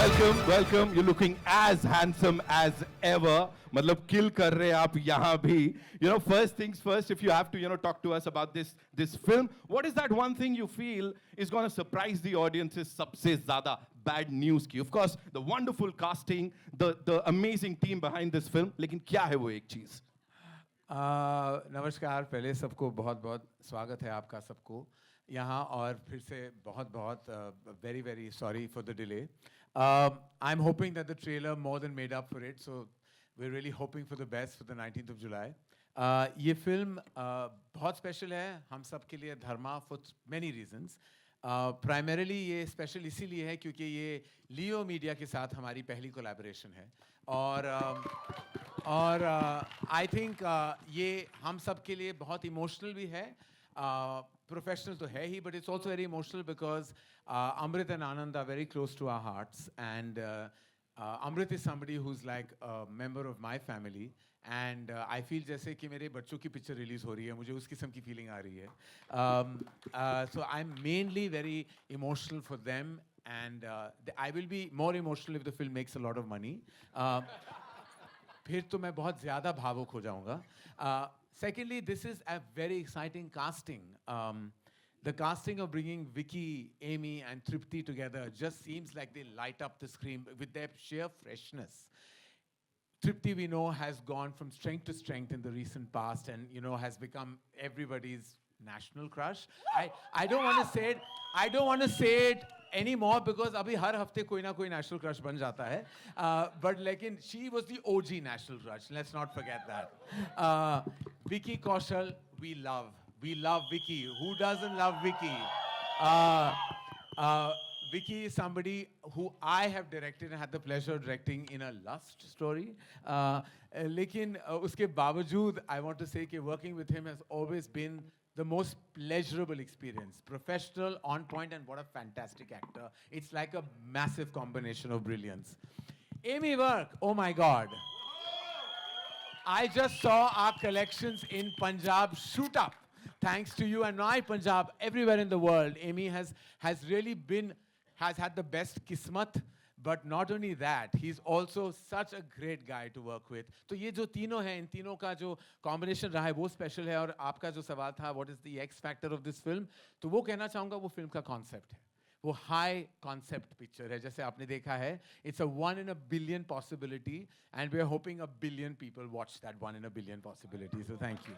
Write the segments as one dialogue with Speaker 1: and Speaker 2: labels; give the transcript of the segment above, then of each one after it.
Speaker 1: Welcome you're looking as handsome as ever. मतलब kill कर रहे हैं आप यहाँ भी. First things first, if you have to talk to us about this film, what is that one thing you feel is going to surprise the audiences सबसे ज़्यादा bad news की? Of course, the wonderful casting, the amazing team behind this film. लेकिन क्या है वो एक चीज़?
Speaker 2: नमस्कार. पहले सबको बहुत बहुत स्वागत है आपका सबको यहाँ, और फिर से बहुत बहुत very very sorry for the delay. I'm hoping that the trailer more than made up for it, so we're really hoping for the best for the 19th of July. ये फिल्म बहुत स्पेशल है हम सब के लिए, धर्मा, for many reasons. Primarily ये special इसीलिए है क्योंकि ये लियो मीडिया के साथ हमारी पहली कोलैबोरेशन है, और आई थिंक ये हम सब के लिए बहुत इमोशनल भी है. प्रोफेशनल तो है ही, but it's also very emotional because Amrit and Anand are very close to our hearts, and Amrit is somebody who is like member of my family, and I feel जैसे कि मेरे बच्चों की पिक्चर रिलीज हो रही है, मुझे उस किस्म की फीलिंग आ रही है. So I am mainly very emotional for them, and I will be more emotional if the film makes a lot of money. फिर तो मैं बहुत ज़्यादा भावुक हो जाऊंगा. Secondly, this is a very exciting casting. The casting of bringing Vicky, Amy, and Tripti together just seems like they light up the screen with their sheer freshness. Tripti, we know, has gone from strength to strength in the recent past, and has become everybody's national crush. I don't want to say it. I don't want to say it anymore because अभी हर हफ्ते कोई ना कोई national crush बन जाता है. But लेकिन she was the OG national crush. Let's not forget that. Vicky Kaushal, we love. We love Vicky. Who doesn't love Vicky? Vicky is somebody who I have directed and had the pleasure of directing in a Lust story. लेकिन उसके बावजूद I want to say कि working with him has always been the most pleasurable experience. Professional, on point, and what a fantastic actor. It's like a massive combination of brilliance. Amy Work, oh my God. I just saw our collections in Punjab shoot up. Thanks to you and my Punjab, everywhere in the world, Amy has had the best kismat. But not only that, he's also such a great guy to work with. तो ये जो तीनों हैं, इन तीनों का जो combination रहा है वो स्पेशल है. और आपका जो सवाल था, what is the X factor of this film? तो वो कहना चाहूँगा, वो फिल्म का कॉन्सेप्ट है. वो हाई कॉन्सेप्ट पिक्चर है, जैसे आपने देखा है. It's a 1 in a billion possibility, and we are hoping a billion people watch that 1 in a billion possibility. So thank you.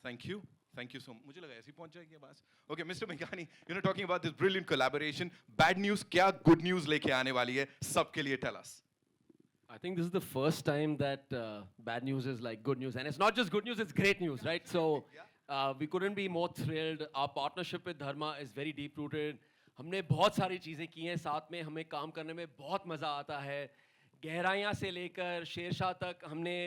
Speaker 1: Thank you. Thank you so much. मुझे लगा ऐसे ही पहुंच जाएगी आवाज. Okay, Mr. Mingani, talking about this brilliant collaboration. Bad news क्या good news लेके आने वाली है सबके लिए? Tell us.
Speaker 3: I think this is the first time that bad news is like good news. And it's not just good news, it's great news, right? So we couldn't be more thrilled. Our partnership with Dharma is very deep rooted. हमने बहुत सारी चीज़ें की हैं साथ में, हमें काम करने में बहुत मज़ा आता है. गहराइयाँ से लेकर शेरशाह तक हमने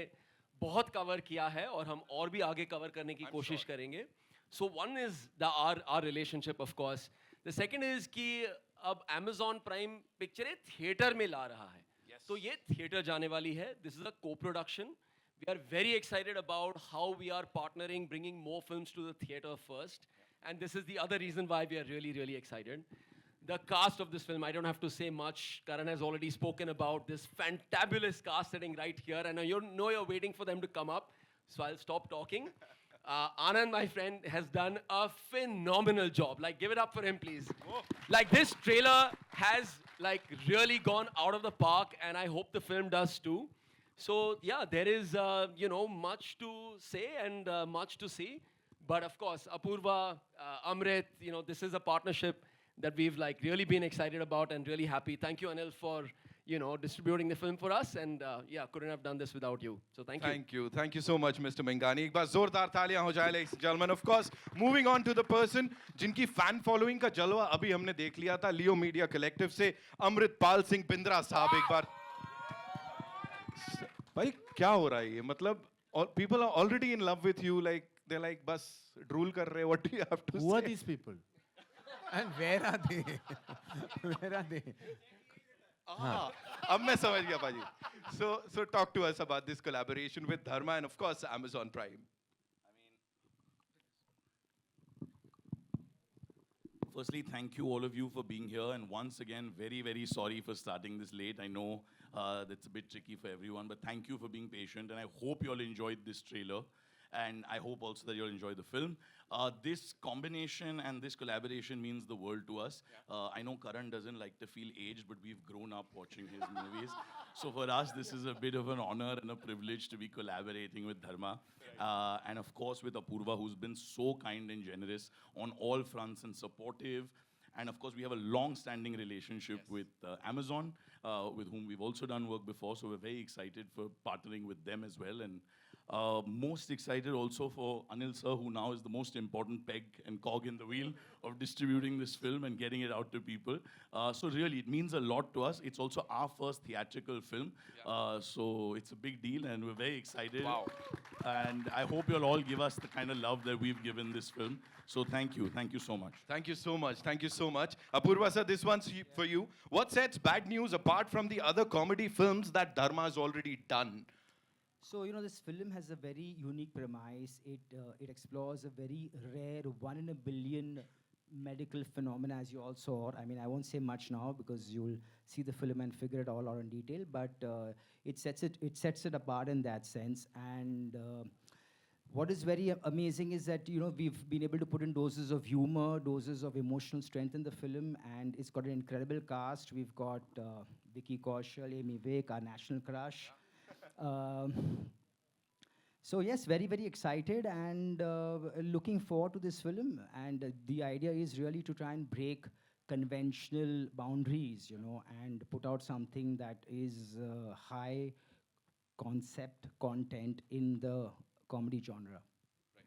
Speaker 3: बहुत कवर किया है, और हम और भी आगे कवर करने की कोशिश करेंगे. So one is our relationship of course. The second is कि अब Amazon प्राइम पिक्चरें थिएटर में ला रहा है. तो ये थिएटर जाने वाली है. This is a co production. We are very excited about how we are partnering, bringing more films to the theatre first, and this is the other reason why we are really really excited. The cast of this film, I don't have to say much. Karan has already spoken about this fantabulous cast sitting right here, and you're waiting for them to come up, so I'll stop talking. Anand, my friend, has done a phenomenal job. Like, give it up for him, please. Oh. Like, this trailer has really gone out of the park, and I hope the film does too. So yeah, there is much to say and much to see. But of course, Apurva, Amrit, this is a partnership that we've really been excited about and really happy. Thank you, Anil, for distributing the film for us, and couldn't have done this without you. So thank you.
Speaker 1: Thank you so much, Mr. Mingani. एक बार जोरदार तालियां हो जाए, ladies and gentlemen. Of course, moving on to the person जिनकी fan following का जलवा अभी हमने देख लिया था, लियो मीडिया कलेक्टिव से अमृतपाल सिंह बिंद्रा साहब. एक बार भाई क्या हो रहा है ये? मतलब people are already in love with you, like they're like बस ड्रूल कर रहे. What do you have to say?
Speaker 2: Who are these people? And where are they? Where are they?
Speaker 1: अब मैं समझ गया पाजी. So talk to us about this collaboration with Dharma and of course Amazon Prime.
Speaker 4: Firstly, thank you all of you for being here. And once again, very, very sorry for starting this late. I know that's a bit tricky for everyone, but thank you for being patient. And I hope you all enjoyed this trailer. And I hope also that you'll enjoy the film. This combination and this collaboration means the world to us. I know Karan doesn't like to feel aged, but we've grown up watching his movies. So for us, this is a bit of an honor and a privilege to be collaborating with Dharma. And of course with Apurva, who's been so kind and generous on all fronts and supportive. And of course, we have a long-standing relationship with Amazon, with whom we've also done work before. So we're very excited for partnering with them as well. And most excited also for Anil sir, who now is the most important peg and cog in the wheel of distributing this film and getting it out to people. So really, it means a lot to us. It's also our first theatrical film. So it's a big deal and we're very excited.
Speaker 1: Wow.
Speaker 4: And I hope you'll all give us the kind of love that we've given this film. So thank you. Thank you so much.
Speaker 1: Thank you so much. Thank you so much. Apurva sir, this one's for you. What sets Bad News apart from the other comedy films that Dharma has already done?
Speaker 5: So, you know, this film has a very unique premise. It explores a very rare, 1 in a billion medical phenomena, as you all saw. I mean, I won't say much now because you'll see the film and figure it all out in detail. But it sets it apart in that sense. And what is very amazing is that, you know, we've been able to put in doses of humor, doses of emotional strength in the film, and it's got an incredible cast. We've got Vicky Kaushal, Amy Vick, our national crush. So yes, very, very excited and looking forward to this film. And the idea is really to try and break conventional boundaries, you know, and put out something that is high concept content in the comedy genre.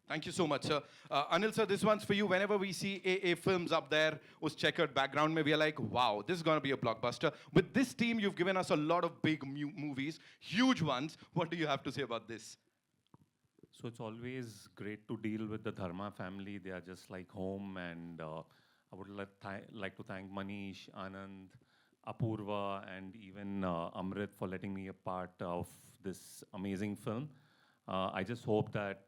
Speaker 1: Thank you so much, sir. Anil sir, this one's for you. Whenever we see AA films up there, us checkered background, we are like, wow, this is going to be a blockbuster. With this team, you've given us a lot of big movies, huge ones. What do you have to say about this?
Speaker 6: So it's always great to deal with the Dharma family. They are just like home. And I would like to thank Manish, Anand, Apurva, and even Amrit for letting me a part of this amazing film. I just hope that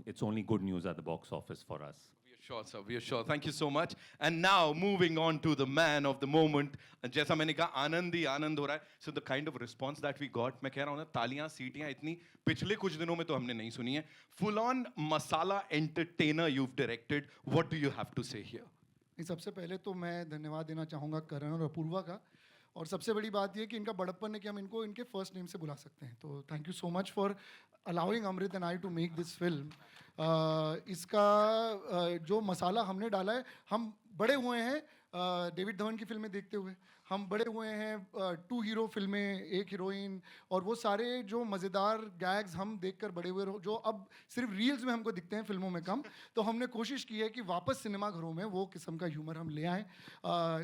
Speaker 6: it's only good news at the box office for us.
Speaker 1: We are sure, sir. We are sure. Thank you so much. And now, moving on to the man of the moment. जैसा मैंने कहा, आनंद ही आनंद हो रहा है. So the kind of response that we got, मैं कह रहा हूँ ना, तालियां, सीटियां इतनी पिछले कुछ दिनों में तो हमने नहीं सुनी है. Full on masala entertainer you've directed. What do you have to say here?
Speaker 7: सबसे पहले तो मैं धन्यवाद देना चाहूँगा करण और अपूर्वा का. और सबसे बड़ी बात ये कि इनका बड़प्पन है कि हम इनको इनके फर्स्ट नेम से बुला सकते हैं. तो thank you so much for allowing Amrit and I to make this film. इसका जो मसाला हमने डाला है, हम बड़े हुए हैं डेविड धवन की फिल्में देखते हुए. हम बड़े हुए हैं 2 हीरो फिल्में, 1 हीरोइन, और वो सारे जो मज़ेदार गैग्स हम देखकर बड़े हुए, जो अब सिर्फ रील्स में हमको दिखते हैं, फिल्मों में कम. तो हमने कोशिश की है कि वापस सिनेमा घरों में वो किस्म का ह्यूमर हम ले आएँ,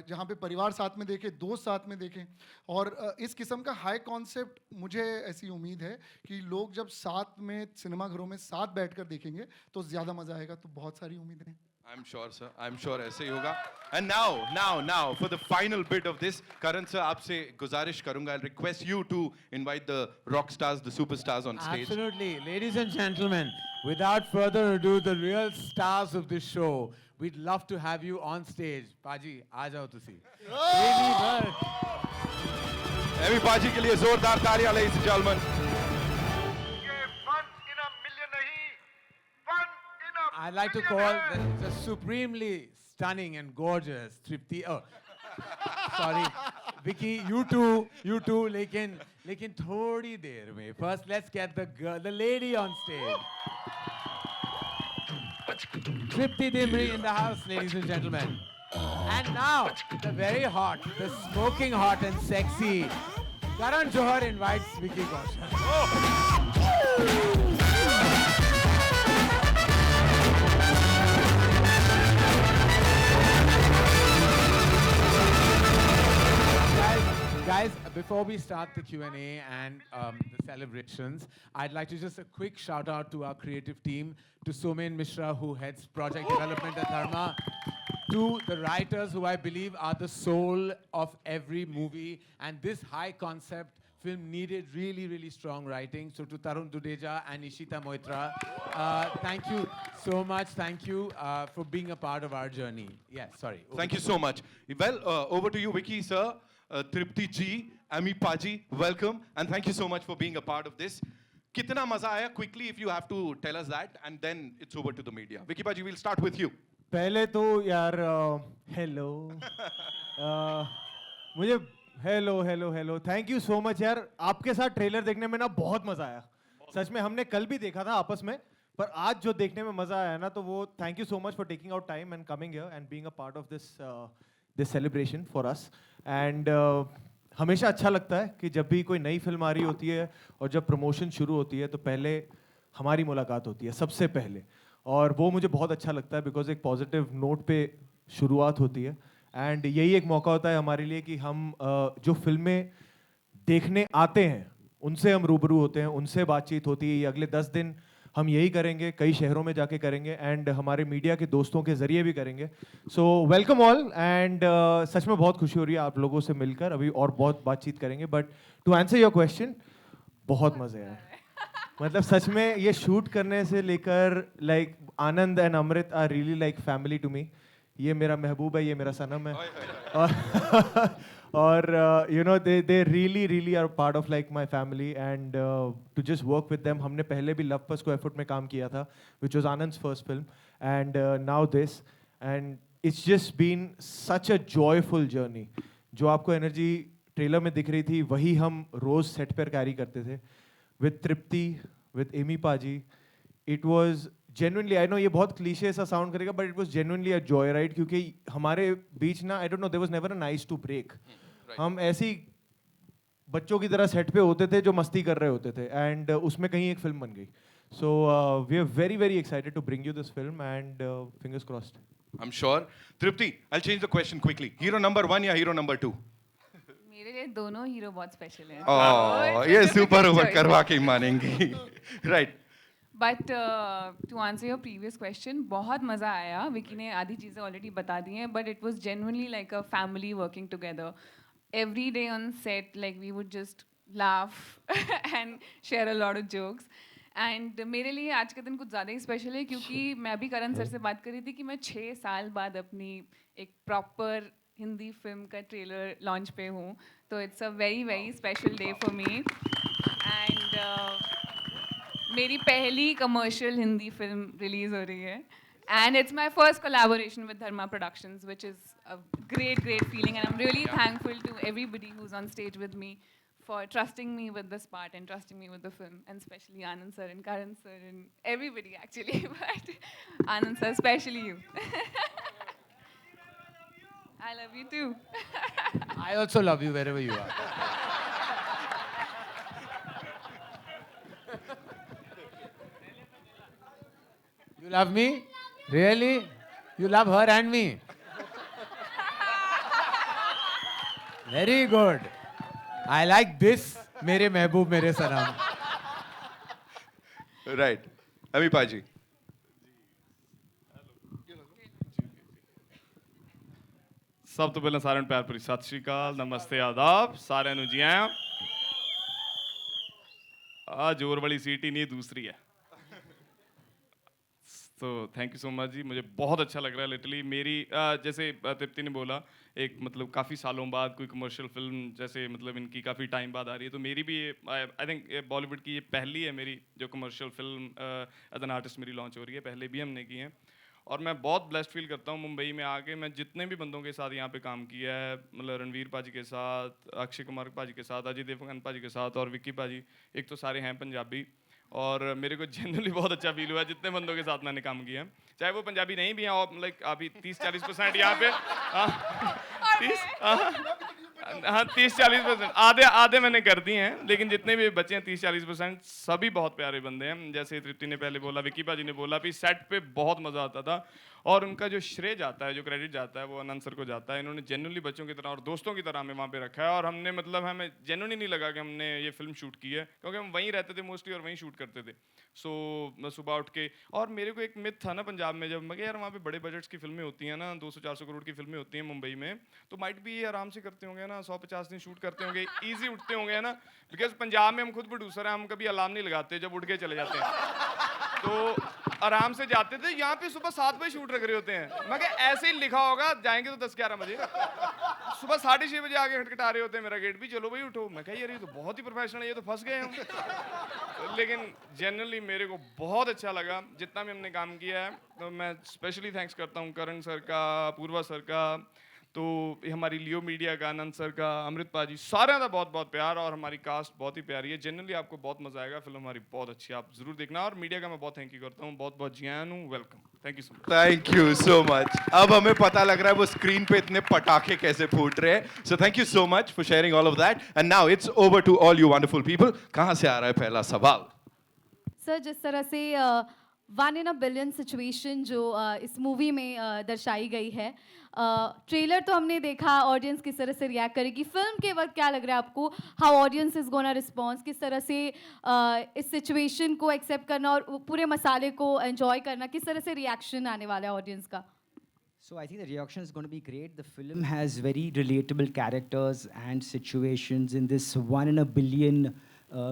Speaker 7: जहाँ पे परिवार साथ में देखे, दोस्त साथ में देखें. और इस किस्म का हाई कॉन्सेप्ट, मुझे ऐसी उम्मीद है कि लोग जब साथ में सिनेमा घरों में साथ बैठकर देखेंगे तो ज़्यादा मज़ा आएगा. तो बहुत सारी उम्मीदें हैं.
Speaker 1: I'm sure, sir. I'm sure ऐसे ही होगा. And now, for the final bit of this, Karan sir, आपसे गुजारिश करूँगा. I'll request you to invite the rock stars, the superstars on stage.
Speaker 2: Absolutely. Ladies and gentlemen, without further ado, the real stars of this show, we'd love to have you on stage. Paji, aa jao tusi. Baby Bird.
Speaker 1: Every Paji के लिए जोरदार तालियां, ladies and gentlemen.
Speaker 2: I'd like to call the supremely stunning and gorgeous Tripti. Oh, sorry, Vicky, you too. लेकिन थोड़ी देर में. First, let's get the lady on stage. Tripti Dimri in the house, ladies and gentlemen. And now, the very hot, the smoking hot and sexy Karan Johar invites Vicky Kaushal. Guys, before we start the Q&A and the celebrations, I'd like to just a quick shout out to our creative team, to Somen Mishra, who heads project development at Dharma, to the writers who I believe are the soul of every movie. And this high concept film needed really, really strong writing. So to Tarun Dudeja and Ishita Moitra, thank you so much. Thank you for being a part of our journey. Yes, sorry.
Speaker 1: Thank you so much. Well, over to you, Vicky, sir. Tripti ji, Ami Paji, welcome. And thank you so much for being a part of this. Kitna maza aaya? Quickly, if you have to tell us that. And then it's over to the media. Vicky Paji, we'll start with you.
Speaker 8: पहले तो यार hello मुझे hello thank you so much यार आपके साथ trailer देखने में ना बहुत मजा आया सच में हमने कल भी देखा था आपस में पर आज जो देखने में मजा आया ना तो वो thank you so much for taking out time and coming here and being a part of this celebration for us and हमेशा अच्छा लगता है कि जब भी कोई नई फिल्म आ रही होती है और जब प्रमोशन शुरू होती है तो पहले हमारी मुलाकात होती है सबसे पहले और वो मुझे बहुत अच्छा लगता है बिकॉज एक पॉजिटिव नोट पे शुरुआत होती है एंड यही एक मौका होता है हमारे लिए कि हम जो फिल्में देखने आते हैं उनसे हम रूबरू होते हैं उनसे बातचीत होती है ये अगले 10 दिन हम यही करेंगे कई शहरों में जाके करेंगे एंड हमारे मीडिया के दोस्तों के जरिए भी करेंगे so welcome all and such में बहुत खुशी हो रही है आप लोगों से मिलकर अभी और बहुत बातचीत करेंगे but to answer your question बहुत मज़े आए मतलब सच में ये शूट करने से लेकर like Anand and Amrit are really like family to me ये मेरा महबूब है ये मेरा सनम है और you know they really are part of like my family and to just work with them हमने पहले भी लव पर स्क्वायर फुट में काम किया था which was Anand's first film and now this and it's just been such a joyful journey जो आपको एनर्जी ट्रेलर में दिख रही थी वही हम रोज सेट पर कैरी करते थे with Tripti, with Amy Paji, it was genuinely, I know ये बहुत क्लीशे सा साउंड करेगा but it was genuinely a joy ride क्योंकि हमारे बीच ना I don't know there was never a nice to break हम ऐसी बच्चों की तरह सेट पे होते थे जो मस्ती कर रहे होते थे and उसमें कहीं एक फिल्म बन गई so we are very excited to bring you this film and fingers crossed
Speaker 1: I'm sure. Tripti, I'll change the question quickly. Hero number 1 या hero number 2?
Speaker 9: मेरे लिए दोनों हीरो बहुत स्पेशल हैं
Speaker 1: Oh, ये सुपर ओवर करवा के ही मानेंगी right
Speaker 9: but to answer your previous question बहुत मज़ा आया विकी ने आधी चीज़ें ऑलरेडी बता दी हैं but it was genuinely like a family working together every day on set like we would just laugh and share a lot of jokes and मेरे लिए आज का दिन कुछ ज़्यादा ही स्पेशल है क्योंकि मैं अभी करण सर से बात कर रही थी कि मैं 6 साल बाद अपनी एक प्रॉपर हिंदी फिल्म का ट्रेलर लॉन्च पे हूँ तो it's a very special day for me and मेरी पहली कमर्शियल हिंदी फिल्म रिलीज़ हो रही है and it's my first collaboration with Dharma Productions which is a great feeling and I am really thankful to everybody who is on stage with me for trusting me with this part and trusting me with the film, and especially Anand sir and Karan sir and everybody actually, but Anand sir, especially you. I love you too.
Speaker 2: I also love you wherever you are. You love me? Really? You love her and me? Very good. I like this, मेरे महबूब मेरे सनम.
Speaker 1: Right अमी पाजी
Speaker 10: ਸਭ ਤੋਂ ਪਹਿਲਾਂ ਸਾਰਿਆਂ ਨੂੰ ਪਿਆਰ ਭਰੀ ਸਤਿ ਸ਼੍ਰੀ ਅਕਾਲ ਨਮਸਤੇ ਆਦਾਬ ਸਾਰਿਆਂ ਨੂੰ ਜੀ ਆਇਆਂ ਆ जोर वाली सीट ही नहीं दूसरी है तो थैंक यू सो मच जी मुझे बहुत अच्छा लग रहा है लिटरली मेरी जैसे तृप्ति ने बोला एक मतलब काफ़ी सालों बाद कोई कमर्शियल फिल्म जैसे मतलब इनकी काफ़ी टाइम बाद आ रही है तो मेरी भी ये आई थिंक बॉलीवुड की ये पहली है मेरी जो commercial film as an artist मेरी लॉन्च हो रही है पहले भी हमने की हैं और मैं बहुत ब्लेस्ड फील करता हूँ मुंबई में आके मैं जितने भी बंदों के साथ यहाँ पे काम किया है मतलब रणवीर पाजी के साथ अक्षय कुमार पाजी के साथ अजय देवगन पाजी के साथ और विक्की पाजी एक तो सारे हैं पंजाबी और मेरे को जनरली बहुत अच्छा फील हुआ जितने बंदों के साथ मैंने काम किया है चाहे वो पंजाबी नहीं भी हैं और लाइक अभी 30-40% यहाँ पे हाँ 30-40% आधे मैंने कर दिए हैं लेकिन जितने भी बचे हैं 30-40% सभी बहुत प्यारे बंदे हैं जैसे तृप्ति ने पहले बोला विक्की पाजी ने बोला भी सेट पे बहुत मज़ा आता था और उनका जो श्रेय जाता है, जो क्रेडिट जाता है, वो आनंद सर को जाता है। इन्होंने जेन्युइनली बच्चों की तरह और दोस्तों की तरह हमें वहाँ पे रखा है, और हमने मतलब हमें जेन्युइनली नहीं लगा कि हमने ये फिल्म शूट की है, क्योंकि हम वहीं रहते थे मोस्टली और वहीं शूट करते थे। सो मैं सुबह उठ के, और मेरे को एक मिथ था ना पंजाब में, जब मैं यार वहाँ पे बड़े बजट्स की फिल्में होती हैं ना, 200-400 करोड़ की फिल्में होती हैं मुंबई में, तो माइट भी ये आराम से करते होंगे ना, 150 दिन शूट करते होंगे, ईजी उठते होंगे ना, बिकॉज पंजाब में हम खुद प्रोड्यूसर हैं, हम कभी अलार्म नहीं लगाते, जब उठ के चले जाते हैं, तो आराम से जाते थे। यहाँ पे सुबह 7 बजे शूट रख रहे होते हैं, मैं कहा ऐसे ही लिखा होगा जाएंगे तो 10-11 बजे, सुबह 6:30 बजे आके खटखटा रहे होते हैं मेरा गेट भी, चलो भाई उठो। मैं कहा यार ये तो बहुत ही प्रोफेशनल है, ये तो फंस गए हम। लेकिन जनरली मेरे को बहुत अच्छा लगा जितना भी हमने काम किया है। तो मैं स्पेशली थैंक्स करता हूँ करण सर का, अपूर्वा सर का, तो ये हमारी लियो मीडिया का, आनंद सर का, अमृत पाजी, सारे का बहुत बहुत प्यार, और हमारी कास्ट बहुत ही प्यारी है। जनरली आपको बहुत मजा आएगा, फिल्म हमारी बहुत अच्छी है, आप जरूर देखना। और मीडिया का मैं बहुत थैंक यू करता हूँ, बहुत बहुत जियान हूँ, welcome, thank you so much.
Speaker 1: Thank you so much. अब हमें पता लग रहा है वो स्क्रीन पे इतने पटाखे कैसे फूट रहे हैं। So thank you so much for sharing all of that. And now it's over to all you wonderful people. कहां से आ रहा है पहला सवाल?
Speaker 11: सर, जिस तरह से 1 in a billion सिचुएशन जो इस मूवी में दर्शाई गई है, ट्रेलर तो हमने देखा, ऑडियंस किस तरह से रिएक्ट करेगी, फिल्म के वक्त क्या लग रहा है आपको, how audience is gonna response, किस तरह से इस सिचुएशन को एक्सेप्ट करना और पूरे मसाले को एंजॉय करना, किस तरह से रिएक्शन आने वाला है ऑडियंस का?
Speaker 5: So I think the reaction is going to be great. The film has very relatable characters and situations in this 1 in a billion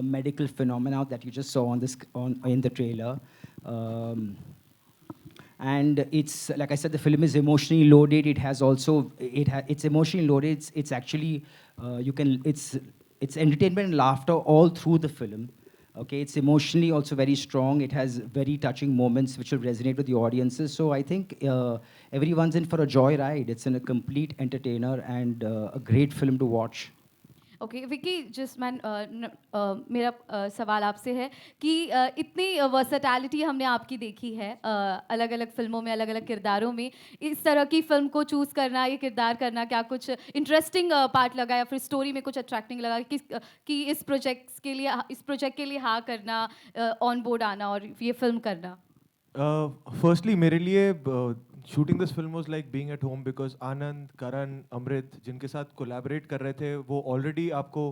Speaker 5: medical phenomena that you just saw in the trailer. And it's, like I said, the film is emotionally loaded. It has also, it's emotionally loaded. It's actually, it's entertainment and laughter all through the film. Okay, it's emotionally also very strong. It has very touching moments which will resonate with the audiences. So I think everyone's in for a joyride. It's a complete entertainer and a great film to watch.
Speaker 11: Okay Vicky, जिस man मेरा सवाल आपसे है कि इतनी versatility हमने आपकी देखी है अलग अलग फिल्मों में, अलग अलग किरदारों में, इस तरह की फिल्म को चूज़ करना, ये किरदार करना, क्या कुछ इंटरेस्टिंग पार्ट लगा या फिर स्टोरी में कुछ अट्रैक्टिंग लगा कि इस प्रोजेक्ट के लिए हाँ करना, ऑन बोर्ड आना और ये फिल्म करना?
Speaker 8: फर्स्टली मेरे लिए shooting this film was like being at home, because Anand, Karan, Amrit जिनके साथ कोलैबोरेट कर रहे थे वो ऑलरेडी आपको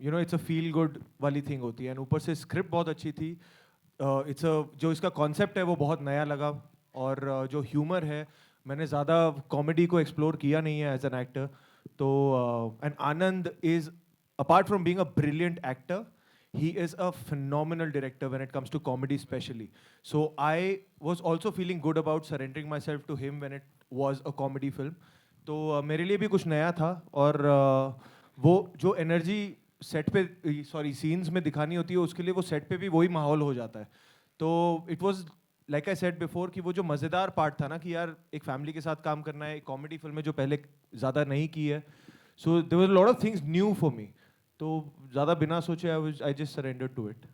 Speaker 8: you know it's a feel good वाली थिंग होती है, एंड ऊपर से स्क्रिप्ट बहुत अच्छी थी। इट्स जो इसका कॉन्सेप्ट है वो बहुत नया लगा, और जो ह्यूमर है, मैंने ज़्यादा कॉमेडी को एक्सप्लोर किया नहीं है एज एन एक्टर। तो and Anand is, apart from being a brilliant actor, he is a phenomenal director when it comes to comedy especially. So I was also feeling good about surrendering myself to him when it was a comedy film. तो मेरे लिए भी कुछ नया था, और वो जो एनर्जी सेट पे, सॉरी सीन्स में दिखानी होती है, उसके लिए वो सेट पे भी वही माहौल हो जाता है। तो it was like I said before कि वो जो मज़ेदार पार्ट था ना कि यार एक फैमिली के साथ काम करना है, एक कॉमेडी फिल्म में जो पहले ज़्यादा नहीं की है, so there was a lot of things new for me. तो ज़्यादा बिना सोचे I just surrendered to it.